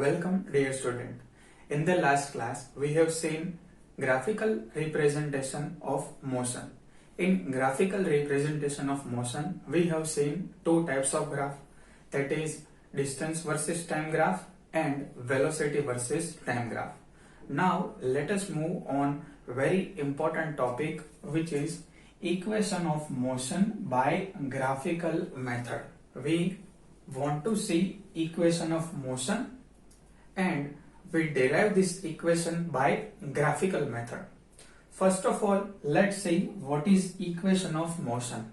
Welcome dear student. In the last class we have seen graphical representation of motion. In graphical representation of motion we have seen two types of graph, that is distance versus time graph and velocity versus time graph. Now let us move on very important topic, which is equation of motion by graphical method. We want to see equation of motion and we derive this equation by graphical method. First of all, let's see what is equation of motion.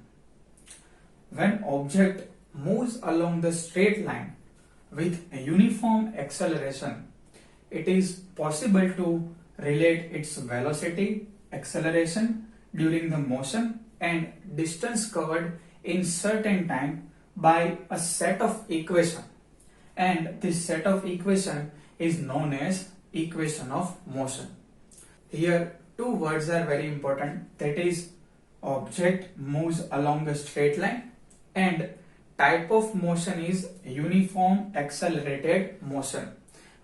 When object moves along the straight line with a uniform acceleration, it is possible to relate its velocity, acceleration during the motion and distance covered in certain time by a set of equation, and this set of equation is known as equation of motion. Here two words are very important, that is object moves along a straight line and type of motion is uniform accelerated motion,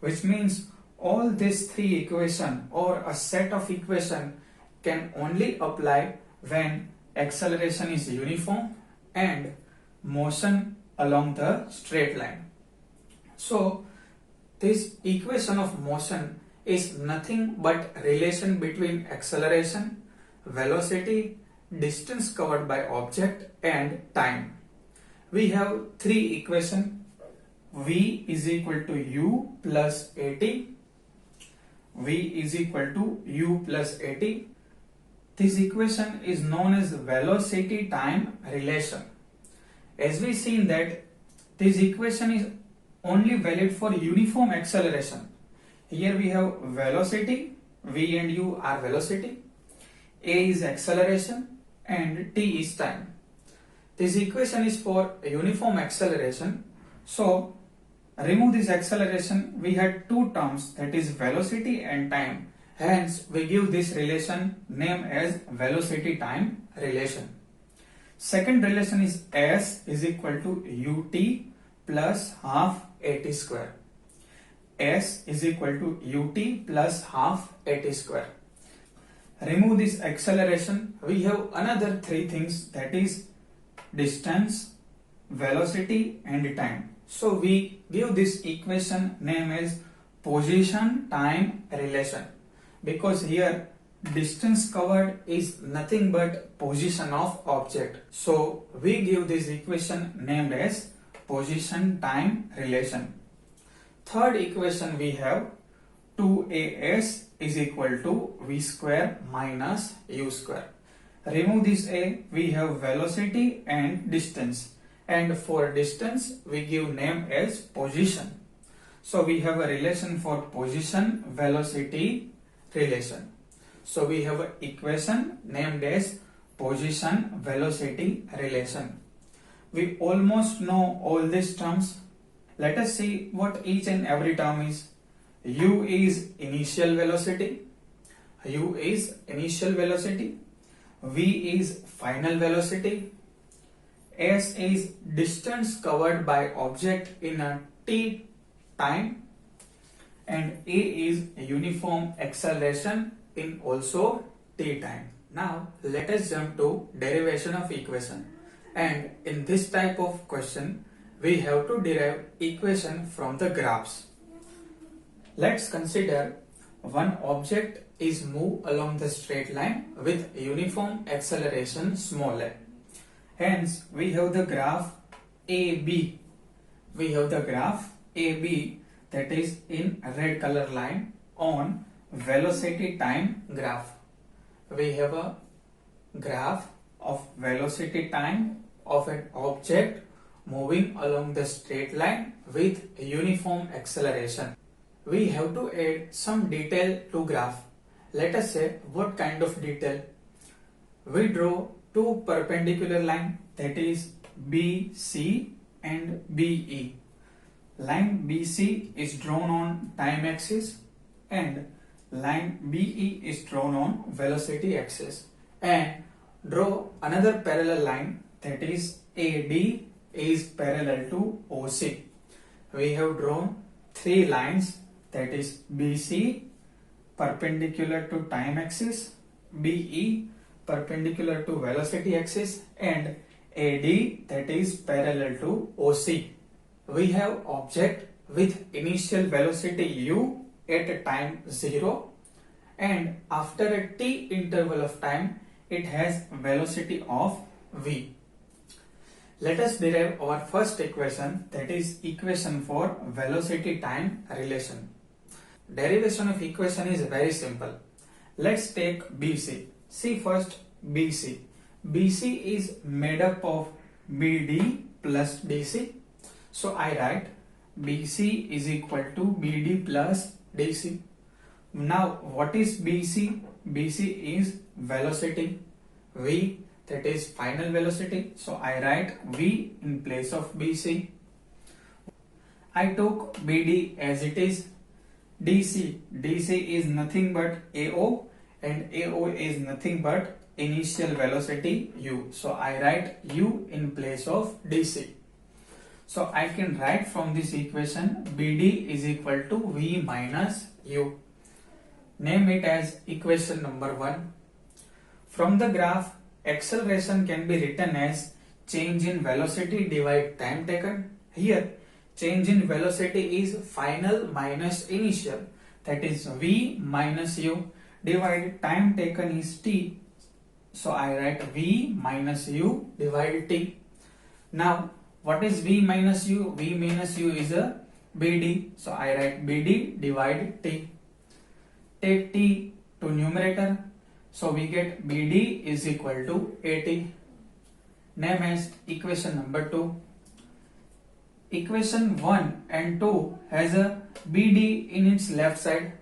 which means all these three equation or a set of equation can only apply when acceleration is uniform and motion along the straight line. So this equation of motion is nothing but relation between acceleration, velocity, distance covered by object and time. We have three equations. V is equal to u plus at. V is equal to u plus at. This equation is known as velocity time relation. As we seen that this equation is only valid for uniform acceleration. Here we have velocity, v and u are velocity, a is acceleration and t is time. This equation is for uniform acceleration. So remove this acceleration, we had two terms, that is velocity and time. Hence we give this relation name as velocity time relation. Second relation is s is equal to ut plus half at square. S is equal to ut plus half at square. Remove this acceleration, we have another three things, that is distance, velocity and time. So we give this equation name as position time relation, because here distance covered is nothing but position of object. So we give this equation named as position time relation. Third equation we have 2as is equal to v square minus u square. Remove this a, we have velocity and distance, and for distance we give name as position. So we have a relation for position velocity relation. So we have an equation named as position velocity relation. We almost know all these terms. Let us see what each and every term is. U is initial velocity. U is initial velocity. V is final velocity. S is distance covered by object in a t time. And A is uniform acceleration in also t time. Now let us jump to derivation of equation. And in this type of question, we have to derive equation from the graphs. Let's consider one object is moved along the straight line with uniform acceleration small a. Hence, we have the graph AB. We have the graph AB, that is in red color line, on velocity time graph. We have a graph of velocity time of an object moving along the straight line with uniform acceleration. We have to add some detail to graph. Let us say what kind of detail. We draw two perpendicular line, that is BC and BE. Line BC is drawn on time axis and line BE is drawn on velocity axis, and draw another parallel line, that is AD is parallel to OC. We have drawn three lines, that is BC perpendicular to time axis, BE perpendicular to velocity axis, and AD that is parallel to OC. We have object with initial velocity u at time 0, and after a t interval of time it has velocity of v. Let us derive our first equation, that is equation for velocity time relation. Derivation of equation is very simple. Let's take BC. See first BC. BC is made up of BD plus DC. So I write BC is equal to BD plus DC. Now what is BC? BC is velocity. V, that is final velocity. So I write V in place of BC. I took BD as it is. DC is nothing but AO, and AO is nothing but initial velocity u. So I write u in place of DC. So I can write from this equation BD is equal to V minus u. Name it as equation number 1. From the graph, acceleration can be written as change in velocity divided time taken. Here change in velocity is final minus initial, that is V minus u, divided time taken is t. So I write V minus u divided t. Now what is V minus u? V minus u is a BD. So I write BD divided t. Take t to numerator. So we get BD is equal to AT. Name as equation number 2. Equation 1 and 2 has a BD in its left side.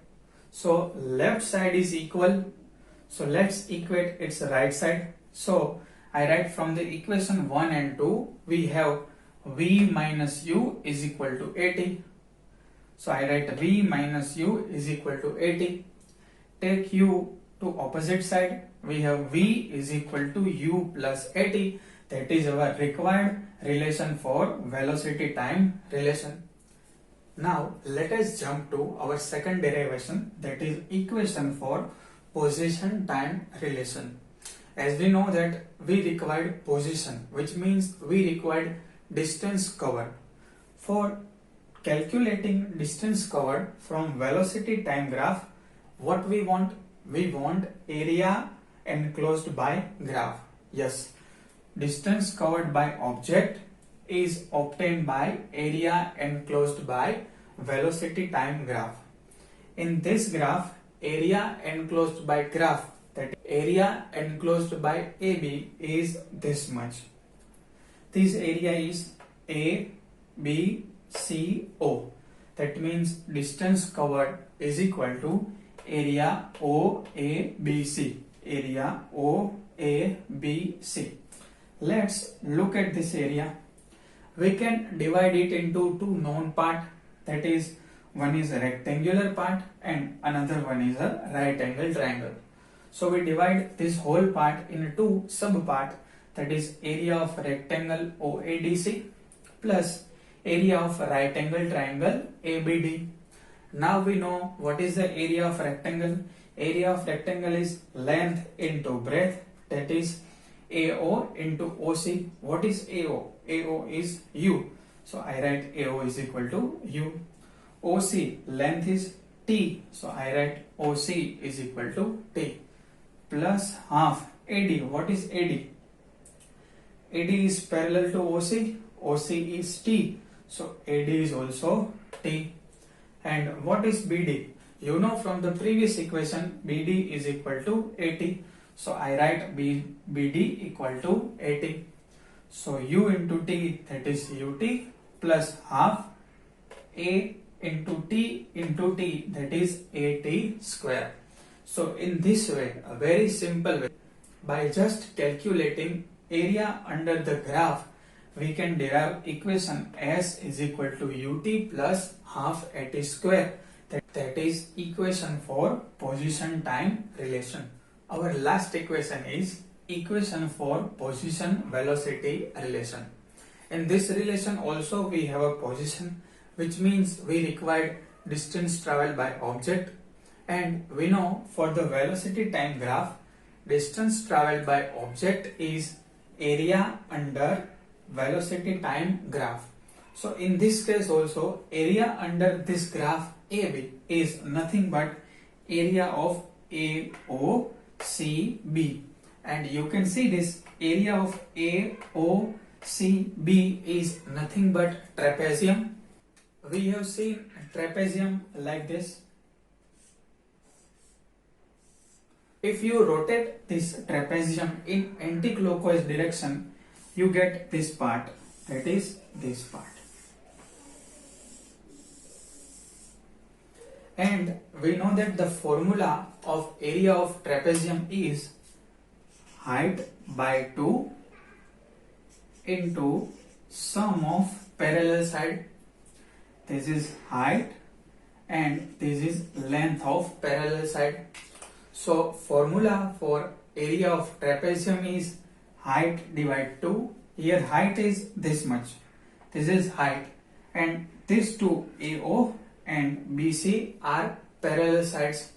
So left side is equal. So let's equate its right side. So I write from the equation 1 and 2 we have V minus u is equal to AT. So I write V minus u is equal to AT. Take u to opposite side. We have V is equal to u plus AT. That is our required relation for velocity time relation. Now let us jump to our second derivation, that is equation for position time relation. As we know that we required position, which means we required distance covered. For calculating distance covered from velocity time graph, what we want? We want area enclosed by graph. Yes, distance covered by object is obtained by area enclosed by velocity time graph. In this graph, area enclosed by graph, that area enclosed by AB is this much. This area is A, B, C, O. That means distance covered is equal to area O, A, B, C. Area O, A, B, C. Let's look at this area. We can divide it into two known parts. That is, one is a rectangular part and another one is a right angle triangle. So we divide this whole part into two sub parts, that is area of rectangle OADC plus area of right angle triangle ABD. Now we know what is the area of rectangle. Area of rectangle is length into breadth, that is AO into OC. What is AO? AO is U. So I write AO is equal to U. OC length is T. So I write OC is equal to T. Plus half AD. What is AD? AD is parallel to OC. OC is T. So AD is also T. And what is BD? You know from the previous equation BD is equal to AT. So I write BD equal to AT. So U into T, that is UT, plus half A into T, that is AT square. So in this way, a very simple way, by just calculating area under the graph, we can derive equation S is equal to UT plus half AT square. That is equation for position time relation. Our last equation is equation for position velocity relation. In this relation also we have a position, which means we required distance traveled by object, and we know for the velocity time graph, distance traveled by object is area under velocity time graph. So in this case also, area under this graph AB is nothing but area of AOCB, and you can see this area of AOCB is nothing but trapezium. We have seen trapezium like this. If you rotate this trapezium in anti-clockwise direction, you get this part, that is this part. And we know that the formula of area of trapezium is height by 2 into sum of parallel side. This is height and this is length of parallel side. So formula for area of trapezium is height divided 2. Here height is this much. This is height, and these two AO and BC are parallel sides.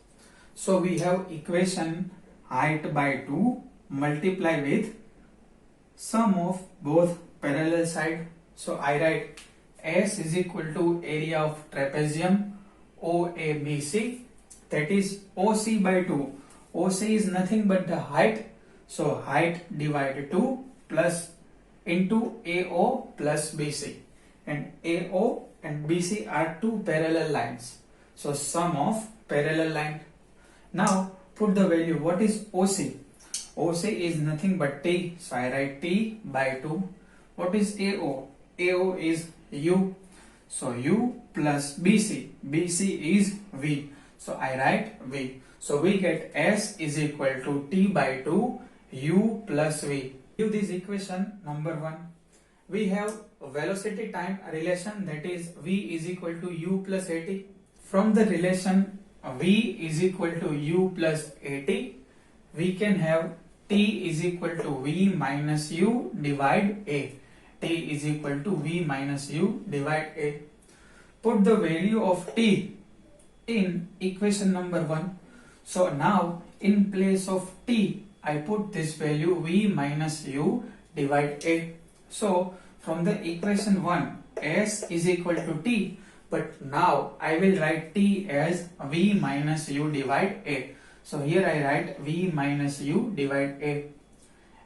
So we have equation height by 2 multiply with sum of both parallel side. So I write S is equal to area of trapezium OABC, that is OC by 2. OC is nothing but the height, so height divided 2 plus into AO plus BC, and AO and BC are two parallel lines, so sum of parallel line. Now put the value. What is OC? OC is nothing but T, so I write T by 2. What is AO? AO is U, so U plus BC. BC is V, so I write V. So we get S is equal to T by 2 U plus V. Give this equation number 1. We have velocity time relation, that is V is equal to U plus AT. From the relation V is equal to U plus AT, we can have T is equal to V minus U divide A. T is equal to V minus U divide A. Put the value of T in equation number 1. So now in place of T, I put this value V minus U divide A. So from the equation 1, S is equal to T, but now I will write T as V minus U divide A. So here I write V minus U divide A,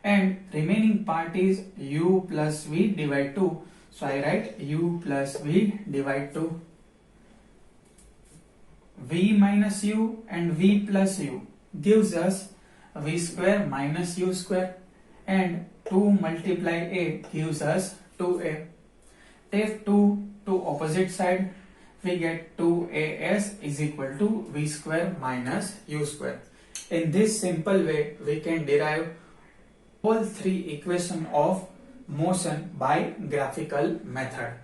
and remaining part is U plus V divide 2. So I write U plus V divide 2. V minus U and V plus U gives us V square minus U square, and 2 multiply A gives us 2A. Take 2 to opposite side, we get 2AS is equal to V square minus U square. In this simple way, we can derive all three equations of motion by graphical method.